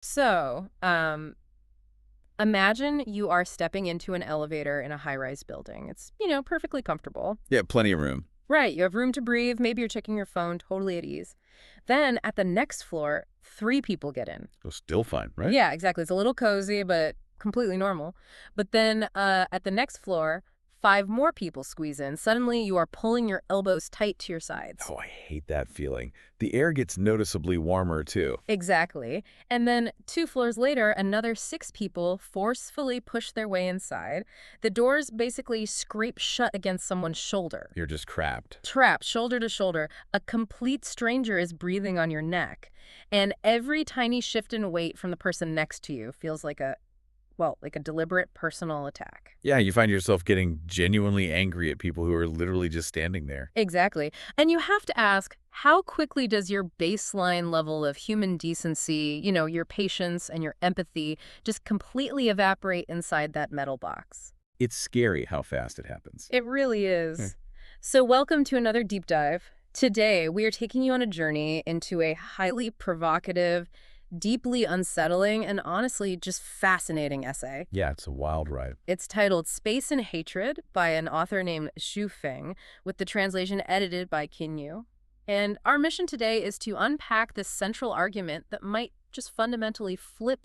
So, imagine you are stepping into an elevator in a high-rise building. It's, perfectly comfortable. Yeah, plenty of room. Right, you have room to breathe. Maybe you're checking your phone, totally at ease. Then at the next floor, three people get in. So still fine, right? Yeah, exactly. It's a little cozy, but completely normal. But then at the next floor, five more people squeeze in. Suddenly, you are pulling your elbows tight to your sides. Oh, I hate that feeling. The air gets noticeably warmer, too. Exactly. And then two floors later, another six people forcefully push their way inside. The doors basically scrape shut against someone's shoulder. You're just crapped. Trapped, shoulder to shoulder. A complete stranger is breathing on your neck. And every tiny shift in weight from the person next to you feels like like a deliberate personal attack. Yeah, you find yourself getting genuinely angry at people who are literally just standing there. Exactly. And you have to ask, how quickly does your baseline level of human decency, your patience and your empathy just completely evaporate inside that metal box? It's scary how fast it happens. It really Hmm. is. So welcome to another deep dive. Today, we are taking you on a journey into a highly provocative, deeply unsettling, and honestly just fascinating essay. Yeah, it's a wild ride. It's titled Space and Hatred by an author named Xu Feng, with the translation edited by Qin Yu. And our mission today is to unpack this central argument that might just fundamentally flip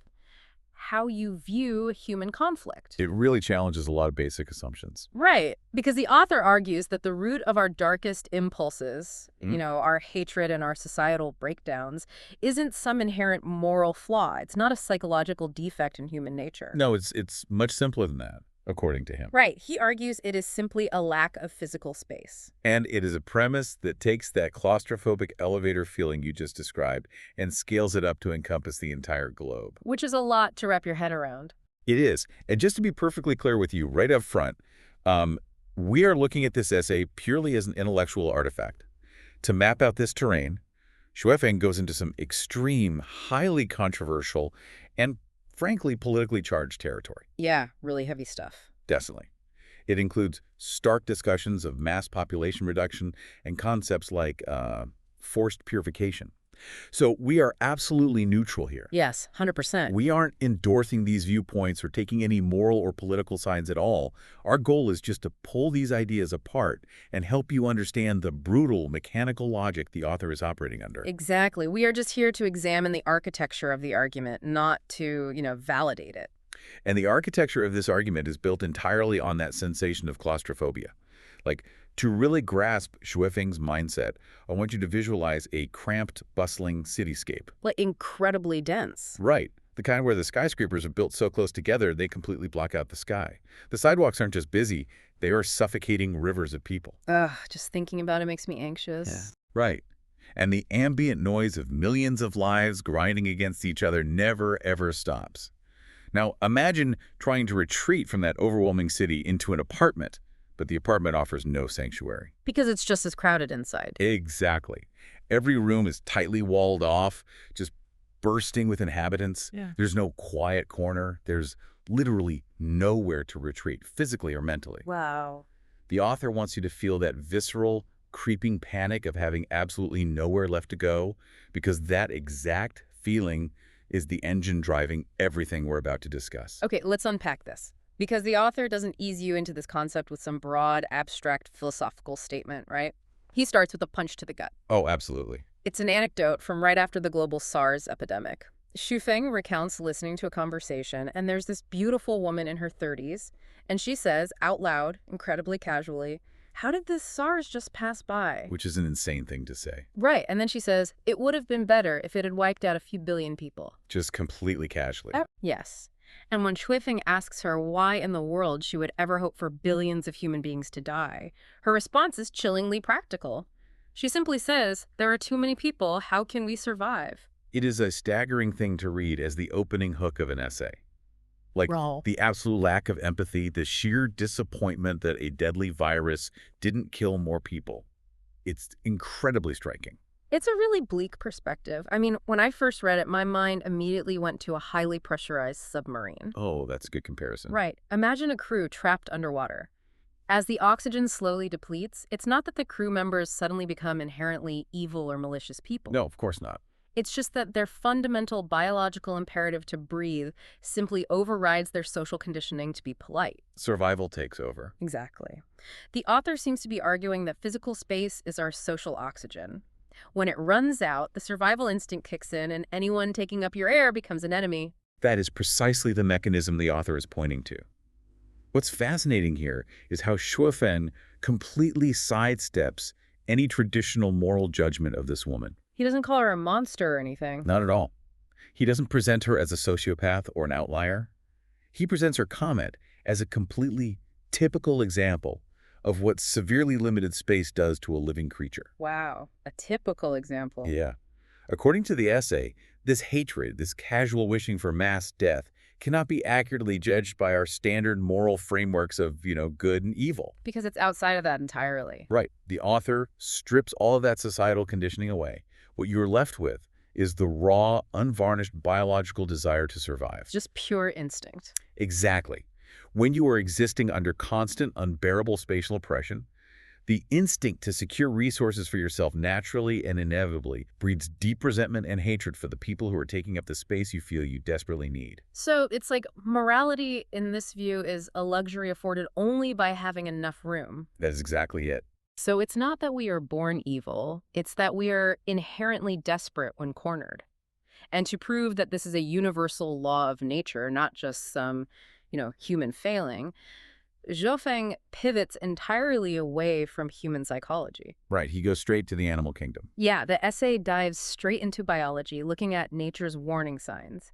how you view human conflict. It really challenges a lot of basic assumptions. Right, because the author argues that the root of our darkest impulses, Mm. our hatred and our societal breakdowns, isn't some inherent moral flaw. It's not a psychological defect in human nature. No, it's much simpler than that, according to him. Right. He argues it is simply a lack of physical space. And it is a premise that takes that claustrophobic elevator feeling you just described and scales it up to encompass the entire globe. Which is a lot to wrap your head around. It is. And just to be perfectly clear with you right up front, um, we are looking at this essay purely as an intellectual artifact. To map out this terrain, Shuefeng goes into some extreme, highly controversial, and frankly politically charged territory. Yeah, really heavy stuff. Definitely. It includes stark discussions of mass population reduction and concepts like forced purification. So we are absolutely neutral here. Yes, 100%. We aren't endorsing these viewpoints or taking any moral or political sides at all. Our goal is just to pull these ideas apart and help you understand the brutal mechanical logic the author is operating under. Exactly. We are just here to examine the architecture of the argument, not to, validate it. And the architecture of this argument is built entirely on that sensation of claustrophobia. Like, to really grasp Shuefeng's mindset, I want you to visualize a cramped, bustling cityscape. Like incredibly dense. Right. The kind where the skyscrapers are built so close together they completely block out the sky. The sidewalks aren't just busy, they are suffocating rivers of people. Ugh, just thinking about it makes me anxious. Right. And the ambient noise of millions of lives grinding against each other never, ever stops. Now, imagine trying to retreat from that overwhelming city into an apartment, but the apartment offers no sanctuary. Because it's just as crowded inside. Exactly. Every room is tightly walled off, just bursting with inhabitants. Yeah. There's no quiet corner. There's literally nowhere to retreat, physically or mentally. Wow. The author wants you to feel that visceral, creeping panic of having absolutely nowhere left to go, because that exact feeling is the engine driving everything we're about to discuss. Okay, let's unpack this. Because the author doesn't ease you into this concept with some broad, abstract philosophical statement, right? He starts with a punch to the gut. Oh, absolutely. It's an anecdote from right after the global SARS epidemic. Xufeng recounts listening to a conversation, and there's this beautiful woman in her 30s, and she says, out loud, incredibly casually, "How did this SARS just pass by?" Which is an insane thing to say. Right, and then she says, "It would have been better if it had wiped out a few billion people." Just completely casually. Yes. And when Shuifeng asks her why in the world she would ever hope for billions of human beings to die, her response is chillingly practical. She simply says, "There are too many people, how can we survive?" It is a staggering thing to read as the opening hook of an essay. Like, Raw. the absolute lack of empathy, the sheer disappointment that a deadly virus didn't kill more people. It's incredibly striking. It's a really bleak perspective. I mean, when I first read it, my mind immediately went to a highly pressurized submarine. Oh, that's a good comparison. Right. Imagine a crew trapped underwater. As the oxygen slowly depletes, it's not that the crew members suddenly become inherently evil or malicious people. No, of course not. It's just that their fundamental biological imperative to breathe simply overrides their social conditioning to be polite. Survival takes over. Exactly. The author seems to be arguing that physical space is our social oxygen. When it runs out, the survival instinct kicks in, and anyone taking up your air becomes an enemy. That is precisely the mechanism the author is pointing to. What's fascinating here is how Shuofen completely sidesteps any traditional moral judgment of this woman. He doesn't call her a monster or anything. Not at all. He doesn't present her as a sociopath or an outlier. He presents her comment as a completely typical example of what severely limited space does to a living creature. Wow, a typical example. Yeah. According to the essay, this hatred, this casual wishing for mass death, cannot be accurately judged by our standard moral frameworks of, good and evil. Because it's outside of that entirely. Right. The author strips all of that societal conditioning away. What you're left with is the raw, unvarnished biological desire to survive. Just pure instinct. Exactly. When you are existing under constant, unbearable spatial oppression, the instinct to secure resources for yourself naturally and inevitably breeds deep resentment and hatred for the people who are taking up the space you feel you desperately need. So it's like morality in this view is a luxury afforded only by having enough room. That is exactly it. So it's not that we are born evil, it's that we are inherently desperate when cornered. And to prove that this is a universal law of nature, not just some, human failing, Zhou pivots entirely away from human psychology. Right, he goes straight to the animal kingdom. Yeah, the essay dives straight into biology, looking at nature's warning signs.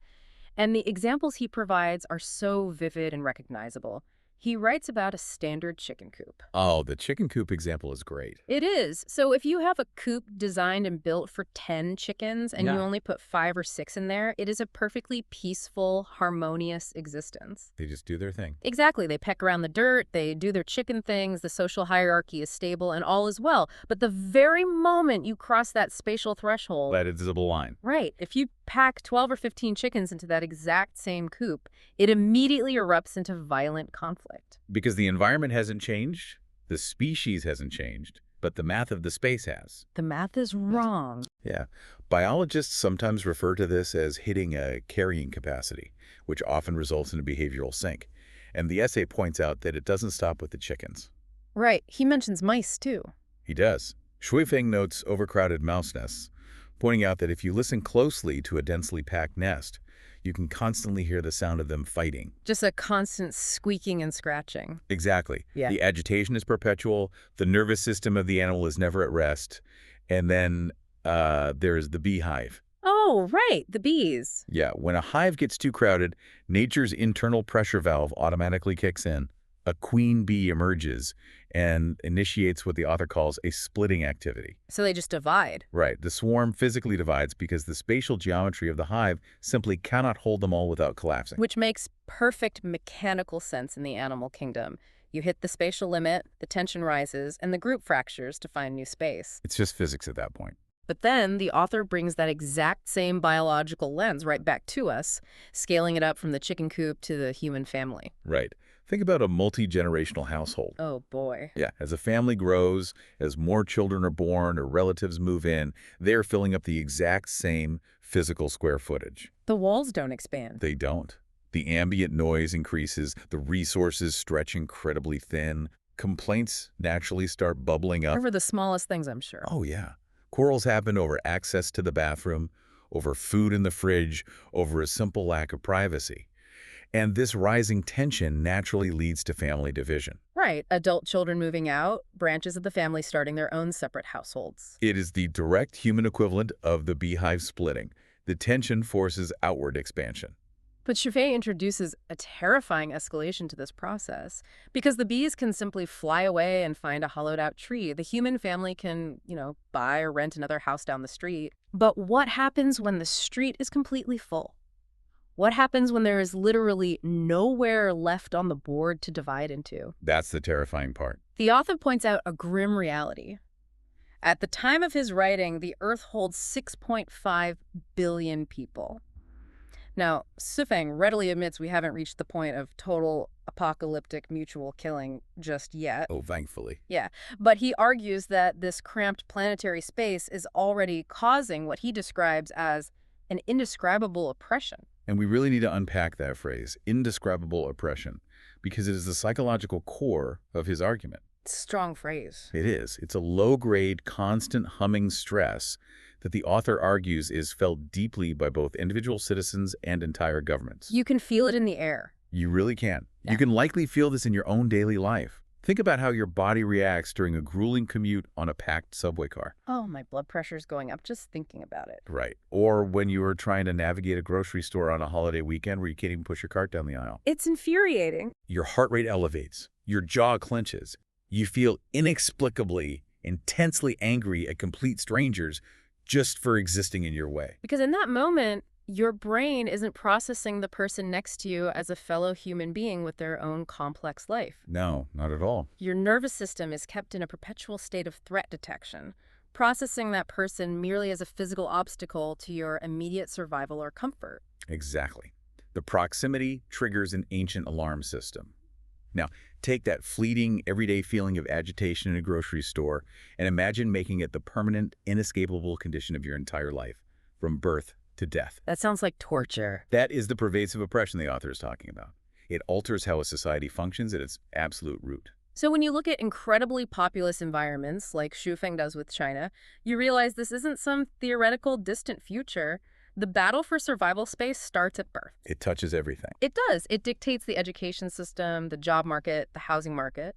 And the examples he provides are so vivid and recognizable. He writes about a standard chicken coop. Oh, the chicken coop example is great. It is. So if you have a coop designed and built for 10 chickens and you only put 5 or 6 in there, it is a perfectly peaceful, harmonious existence. They just do their thing. Exactly. They peck around the dirt, they do their chicken things, the social hierarchy is stable, and all is well. But the very moment you cross that spatial threshold... That invisible line. Right. If you pack 12 or 15 chickens into that exact same coop, it immediately erupts into violent conflict. Because the environment hasn't changed, the species hasn't changed, but the math of the space has. The math is wrong. Yeah. Biologists sometimes refer to this as hitting a carrying capacity, which often results in a behavioral sink. And the essay points out that it doesn't stop with the chickens. Right. He mentions mice, too. He does. Shuifeng notes overcrowded mouse nests, pointing out that if you listen closely to a densely packed nest, you can constantly hear the sound of them fighting. Just a constant squeaking and scratching. Exactly. Yeah. The agitation is perpetual. The nervous system of the animal is never at rest. And then there's the beehive. Oh, right. The bees. Yeah. When a hive gets too crowded, nature's internal pressure valve automatically kicks in. A queen bee emerges and initiates what the author calls a splitting activity. So they just divide. Right. The swarm physically divides because the spatial geometry of the hive simply cannot hold them all without collapsing. Which makes perfect mechanical sense in the animal kingdom. You hit the spatial limit, the tension rises, and the group fractures to find new space. It's just physics at that point. But then the author brings that exact same biological lens right back to us, scaling it up from the chicken coop to the human family. Right. Think about a multi-generational household. Oh, boy. Yeah, as a family grows, as more children are born or relatives move in, they're filling up the exact same physical square footage. The walls don't expand. They don't. The ambient noise increases, the resources stretch incredibly thin, complaints naturally start bubbling up. Over the smallest things, I'm sure. Oh, yeah. Quarrels happen over access to the bathroom, over food in the fridge, over a simple lack of privacy. And this rising tension naturally leads to family division. Right. Adult children moving out, branches of the family starting their own separate households. It is the direct human equivalent of the beehive splitting. The tension forces outward expansion. But Chauvet introduces a terrifying escalation to this process. Because the bees can simply fly away and find a hollowed-out tree. The human family can, buy or rent another house down the street. But what happens when the street is completely full? What happens when there is literally nowhere left on the board to divide into? That's the terrifying part. The author points out a grim reality. At the time of his writing, the Earth holds 6.5 billion people. Now, Sifeng readily admits we haven't reached the point of total apocalyptic mutual killing just yet. Oh, thankfully. Yeah, but he argues that this cramped planetary space is already causing what he describes as an indescribable oppression. And we really need to unpack that phrase, indescribable oppression, because it is the psychological core of his argument. Strong phrase. It is. It's a low-grade, constant humming stress that the author argues is felt deeply by both individual citizens and entire governments. You can feel it in the air. You really can. Yeah. You can likely feel this in your own daily life. Think about how your body reacts during a grueling commute on a packed subway car. Oh, my blood pressure's going up just thinking about it. Right. Or when you are trying to navigate a grocery store on a holiday weekend where you can't even push your cart down the aisle. It's infuriating. Your heart rate elevates. Your jaw clenches. You feel inexplicably, intensely angry at complete strangers just for existing in your way. Because in that moment, your brain isn't processing the person next to you as a fellow human being with their own complex life. No, not at all. Your nervous system is kept in a perpetual state of threat detection, processing that person merely as a physical obstacle to your immediate survival or comfort. Exactly. The proximity triggers an ancient alarm system. Now, take that fleeting, everyday feeling of agitation in a grocery store and imagine making it the permanent, inescapable condition of your entire life, from birth to death. That sounds like torture. That is the pervasive oppression the author is talking about. It alters how a society functions at its absolute root. So when you look at incredibly populous environments, like Shufeng does with China, you realize this isn't some theoretical distant future. The battle for survival space starts at birth. It touches everything. It does. It dictates the education system, the job market, the housing market.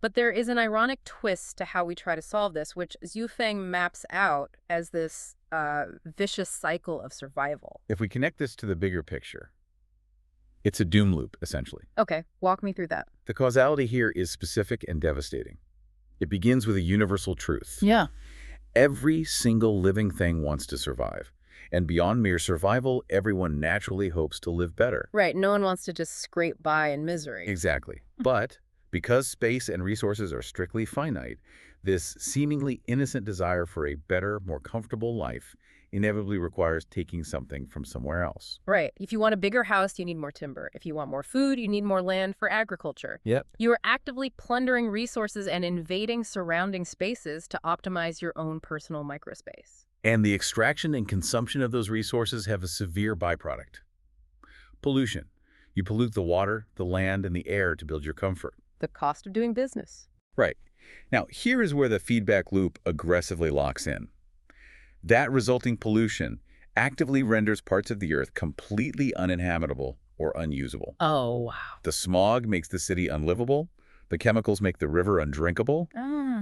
But there is an ironic twist to how we try to solve this, which Xufeng maps out as this vicious cycle of survival. If we connect this to the bigger picture, it's a doom loop, essentially. Okay, walk me through that. The causality here is specific and devastating. It begins with a universal truth. Yeah. Every single living thing wants to survive. And beyond mere survival, everyone naturally hopes to live better. Right, no one wants to just scrape by in misery. Exactly. But because space and resources are strictly finite, this seemingly innocent desire for a better, more comfortable life inevitably requires taking something from somewhere else. Right. If you want a bigger house, you need more timber. If you want more food, you need more land for agriculture. Yep. You are actively plundering resources and invading surrounding spaces to optimize your own personal microspace. And the extraction and consumption of those resources have a severe byproduct. Pollution. You pollute the water, the land, and the air to build your comfort. The cost of doing business. Right. Now, here is where the feedback loop aggressively locks in. That resulting pollution actively renders parts of the earth completely uninhabitable or unusable. Oh, wow. The smog makes the city unlivable. The chemicals make the river undrinkable.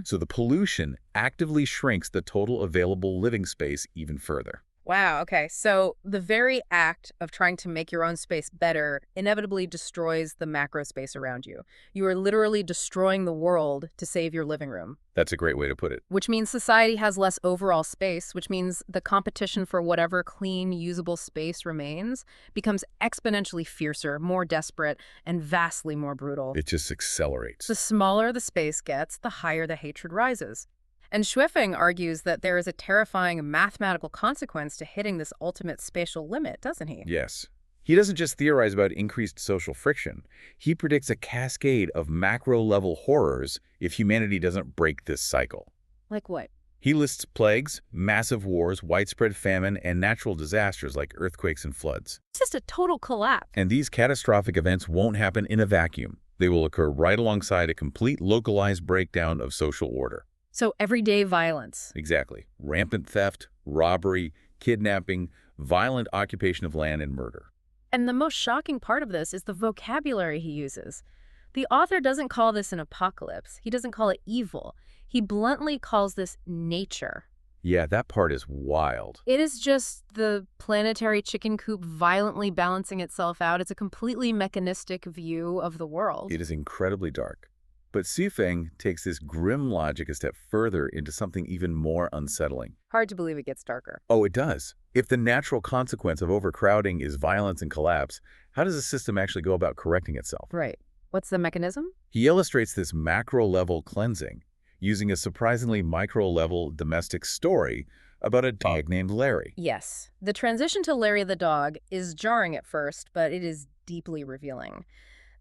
So the pollution actively shrinks the total available living space even further. Wow, okay. So the very act of trying to make your own space better inevitably destroys the macro space around you. You are literally destroying the world to save your living room. That's a great way to put it. Which means society has less overall space, which means the competition for whatever clean, usable space remains becomes exponentially fiercer, more desperate, and vastly more brutal. It just accelerates. The smaller the space gets, the higher the hatred rises. And Xufeng argues that there is a terrifying mathematical consequence to hitting this ultimate spatial limit, doesn't he? Yes. He doesn't just theorize about increased social friction. He predicts a cascade of macro-level horrors if humanity doesn't break this cycle. Like what? He lists plagues, massive wars, widespread famine, and natural disasters like earthquakes and floods. It's just a total collapse. And these catastrophic events won't happen in a vacuum. They will occur right alongside a complete localized breakdown of social order. So everyday violence. Exactly. Rampant theft, robbery, kidnapping, violent occupation of land, and murder. And the most shocking part of this is the vocabulary he uses. The author doesn't call this an apocalypse. He doesn't call it evil. He bluntly calls this nature. Yeah, that part is wild. It is just the planetary chicken coop violently balancing itself out. It's a completely mechanistic view of the world. It is incredibly dark. But Xufeng takes this grim logic a step further into something even more unsettling. Hard to believe it gets darker. Oh, it does. If the natural consequence of overcrowding is violence and collapse, how does the system actually go about correcting itself? Right. What's the mechanism? He illustrates this macro-level cleansing using a surprisingly micro-level domestic story about a dog named Larry. Yes, the transition to Larry the dog is jarring at first, but it is deeply revealing.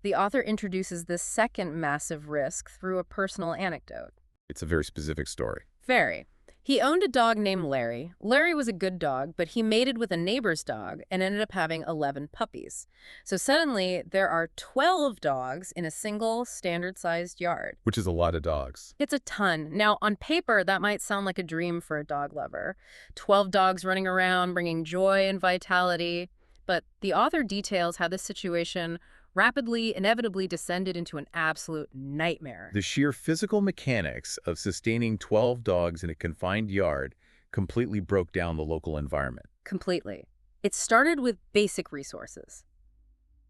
The author introduces this second massive risk through a personal anecdote. It's a very specific story. Very. He owned a dog named Larry. Larry was a good dog, but he mated with a neighbor's dog and ended up having 11 puppies. So suddenly, there are 12 dogs in a single standard-sized yard. Which is a lot of dogs. It's a ton. Now, on paper, that might sound like a dream for a dog lover. 12 dogs running around, bringing joy and vitality. But the author details how this situation rapidly, inevitably descended into an absolute nightmare. The sheer physical mechanics of sustaining 12 dogs in a confined yard completely broke down the local environment. Completely. It started with basic resources.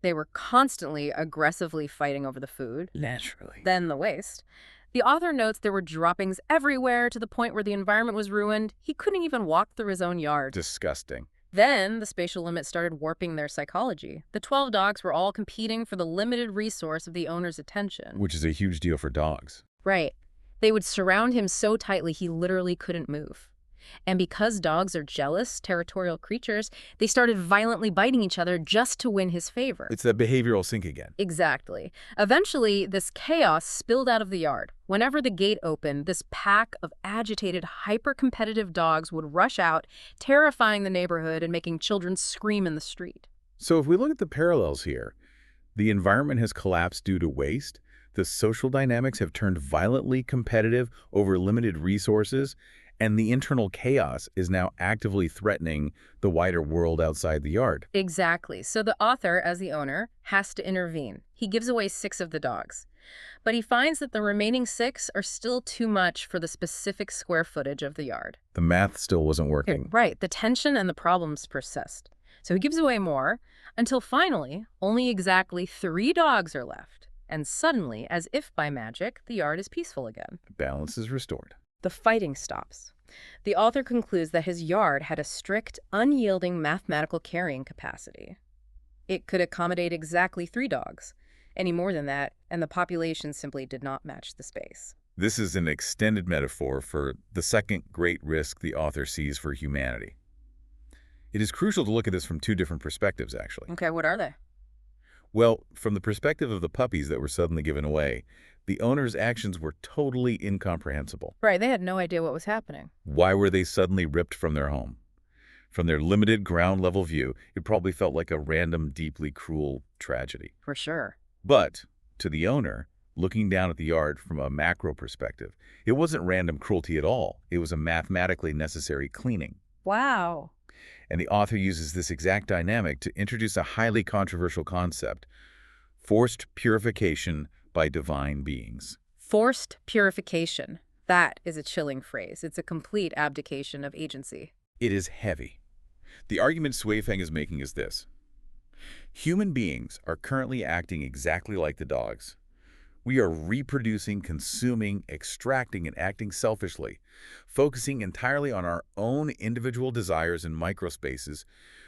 They were constantly aggressively fighting over the food. Naturally. Then the waste. The author notes there were droppings everywhere to the point where the environment was ruined. He couldn't even walk through his own yard. Disgusting. Then the spatial limits started warping their psychology. The 12 dogs were all competing for the limited resource of the owner's attention. Which is a huge deal for dogs. Right. They would surround him so tightly he literally couldn't move. And because dogs are jealous, territorial creatures, they started violently biting each other just to win his favor. It's that behavioral sink again. Exactly. Eventually, this chaos spilled out of the yard. Whenever the gate opened, this pack of agitated, hyper-competitive dogs would rush out, terrifying the neighborhood and making children scream in the street. So if we look at the parallels here, the environment has collapsed due to waste, the social dynamics have turned violently competitive over limited resources, and the internal chaos is now actively threatening the wider world outside the yard. Exactly. So the author, as the owner, has to intervene. He gives away 6 of the dogs. But he finds that the remaining 6 are still too much for the specific square footage of the yard. The math still wasn't working. Right. The tension and the problems persist. So he gives away more until finally only exactly 3 dogs are left. And suddenly, as if by magic, the yard is peaceful again. Balance is restored. The fighting stops. The author concludes that his yard had a strict, unyielding mathematical carrying capacity. It could accommodate exactly 3 dogs. Any more than that, and the population simply did not match the space. This is an extended metaphor for the second great risk the author sees for humanity. It is crucial to look at this from 2 different perspectives, actually. Okay, what are they? Well, from the perspective of the puppies that were suddenly given away, the owner's actions were totally incomprehensible. Right, they had no idea what was happening. Why were they suddenly ripped from their home? From their limited ground-level view, it probably felt like a random, deeply cruel tragedy. For sure. But to the owner, looking down at the yard from a macro perspective, it wasn't random cruelty at all. It was a mathematically necessary cleaning. Wow. And the author uses this exact dynamic to introduce a highly controversial concept: forced purification by divine beings. Forced purification. That is a chilling phrase. It's a complete abdication of agency. It is heavy. The argument Sui Feng is making is this: human beings are currently acting exactly like the dogs. We are reproducing, consuming, extracting, and acting selfishly, focusing entirely on our own individual desires and microspaces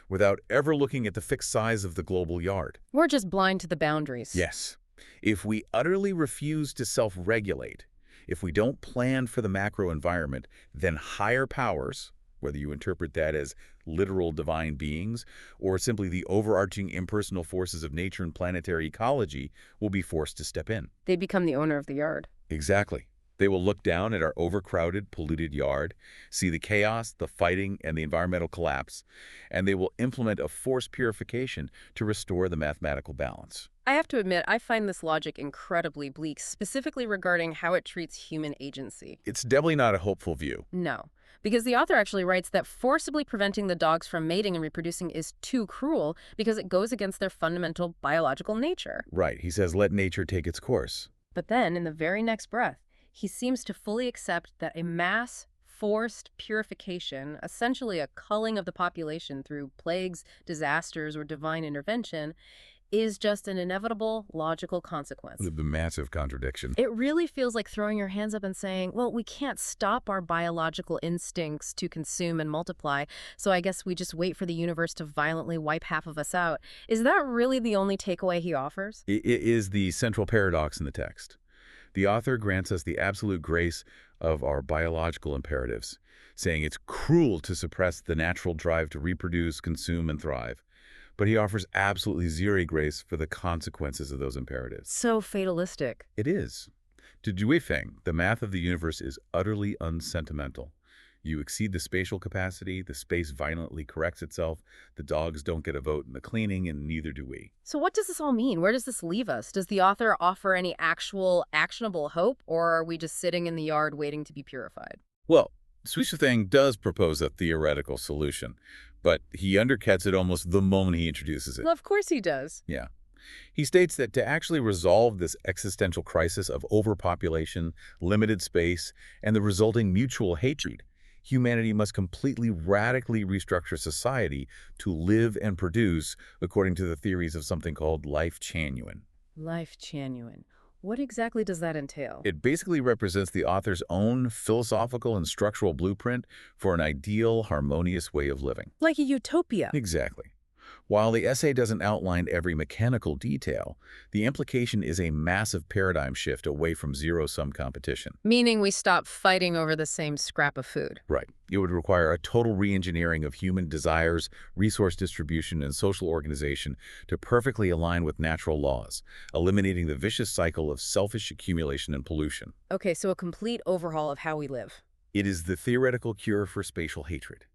without ever looking at the fixed size of the global yard. We're just blind to the boundaries. Yes. If we utterly refuse to self-regulate, if we don't plan for the macro environment, then higher powers, whether you interpret that as literal divine beings or simply the overarching impersonal forces of nature and planetary ecology, will be forced to step in. They become the owner of the yard. Exactly. They will look down at our overcrowded, polluted yard, see the chaos, the fighting, and the environmental collapse, and they will implement a forced purification to restore the mathematical balance. I have to admit, I find this logic incredibly bleak, specifically regarding how it treats human agency. It's definitely not a hopeful view. No, because the author actually writes that forcibly preventing the dogs from mating and reproducing is too cruel because it goes against their fundamental biological nature. Right. He says, let nature take its course. But then, in the very next breath, he seems to fully accept that a mass forced purification, essentially a culling of the population through plagues, disasters, or divine intervention, is just an inevitable, logical consequence. The massive contradiction. It really feels like throwing your hands up and saying, well, we can't stop our biological instincts to consume and multiply, so I guess we just wait for the universe to violently wipe half of us out. Is that really the only takeaway he offers? It is the central paradox in the text. The author grants us the absolute grace of our biological imperatives, saying it's cruel to suppress the natural drive to reproduce, consume, and thrive. But he offers absolutely zero grace for the consequences of those imperatives. So fatalistic. It is. To Zhu Feng, the math of the universe is utterly unsentimental. You exceed the spatial capacity, the space violently corrects itself, the dogs don't get a vote in the cleaning, and neither do we. So what does this all mean? Where does this leave us? Does the author offer any actual actionable hope, or are we just sitting in the yard waiting to be purified? Well, Zhu Feng does propose a theoretical solution, but he undercuts it almost the moment he introduces it. Well, of course he does. Yeah. He states that to actually resolve this existential crisis of overpopulation, limited space, and the resulting mutual hatred, humanity must completely radically restructure society to live and produce according to the theories of something called Lifechanyuan. Lifechanyuan. What exactly does that entail? It basically represents the author's own philosophical and structural blueprint for an ideal, harmonious way of living. Like a utopia. Exactly. While the essay doesn't outline every mechanical detail, the implication is a massive paradigm shift away from zero-sum competition. Meaning we stop fighting over the same scrap of food. Right. It would require a total re-engineering of human desires, resource distribution, and social organization to perfectly align with natural laws, eliminating the vicious cycle of selfish accumulation and pollution. Okay, so a complete overhaul of how we live. It is the theoretical cure for spatial hatred.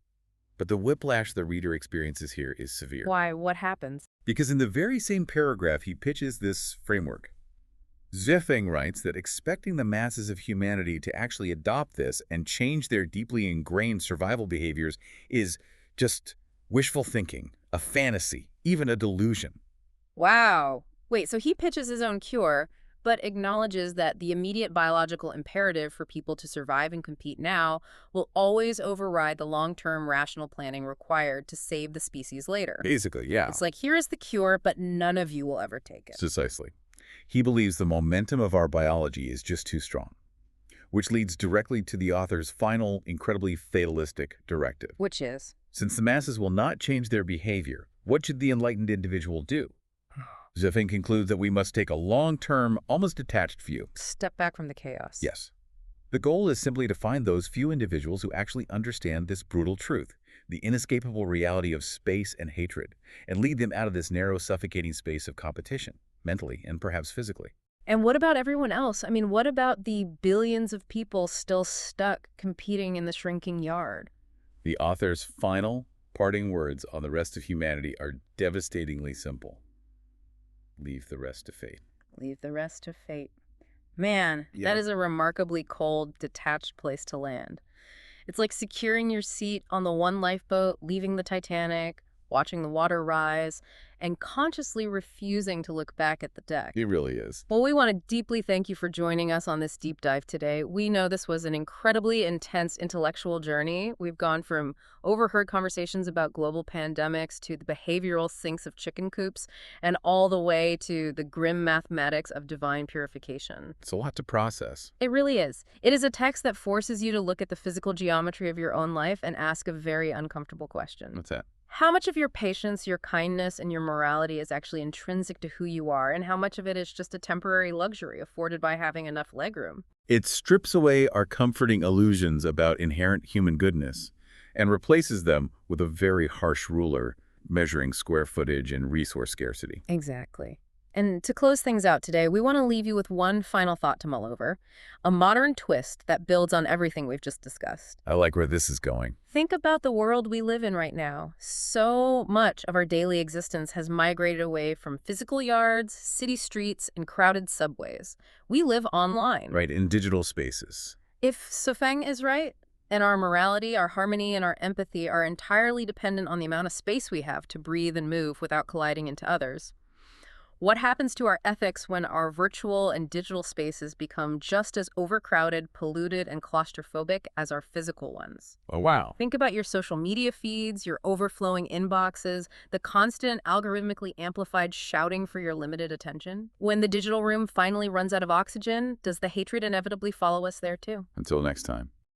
But the whiplash the reader experiences here is severe. Why? What happens? Because in the very same paragraph he pitches this framework. Zhu Feng writes that expecting the masses of humanity to actually adopt this and change their deeply ingrained survival behaviors is just wishful thinking, a fantasy, even a delusion. Wow. Wait, so he pitches his own cure, but acknowledges that the immediate biological imperative for people to survive and compete now will always override the long-term rational planning required to save the species later. Basically, yeah. It's like, here is the cure, but none of you will ever take it. Precisely. He believes the momentum of our biology is just too strong, which leads directly to the author's final, incredibly fatalistic directive. Which is? Since the masses will not change their behavior, what should the enlightened individual do? Zhu Feng concludes that we must take a long-term, almost detached view. Step back from the chaos. Yes. The goal is simply to find those few individuals who actually understand this brutal truth, the inescapable reality of space and hatred, and lead them out of this narrow, suffocating space of competition, mentally and perhaps physically. And what about everyone else? I mean, what about the billions of people still stuck competing in the shrinking yard? The author's final, parting words on the rest of humanity are devastatingly simple. Leave the rest to fate. Leave the rest to fate. Man, Yeah. that is a remarkably cold, detached place to land. It's like securing your seat on the one lifeboat, leaving the Titanic, watching the water rise, and consciously refusing to look back at the deck. It really is. Well, we want to deeply thank you for joining us on this deep dive today. We know this was an incredibly intense intellectual journey. We've gone from overheard conversations about global pandemics to the behavioral sinks of chicken coops and all the way to the grim mathematics of divine purification. It's a lot to process. It really is. It is a text that forces you to look at the physical geometry of your own life and ask a very uncomfortable question. What's that? How much of your patience, your kindness, and your morality is actually intrinsic to who you are, and how much of it is just a temporary luxury afforded by having enough legroom? It strips away our comforting illusions about inherent human goodness and replaces them with a very harsh ruler measuring square footage and resource scarcity. Exactly. And to close things out today, we want to leave you with one final thought to mull over, a modern twist that builds on everything we've just discussed. I like where this is going. Think about the world we live in right now. So much of our daily existence has migrated away from physical yards, city streets, and crowded subways. We live online. Right, in digital spaces. If Sufeng is right, and our morality, our harmony, and our empathy are entirely dependent on the amount of space we have to breathe and move without colliding into others, what happens to our ethics when our virtual and digital spaces become just as overcrowded, polluted, and claustrophobic as our physical ones? Oh, wow. Think about your social media feeds, your overflowing inboxes, the constant algorithmically amplified shouting for your limited attention. When the digital room finally runs out of oxygen, does the hatred inevitably follow us there too? Until next time.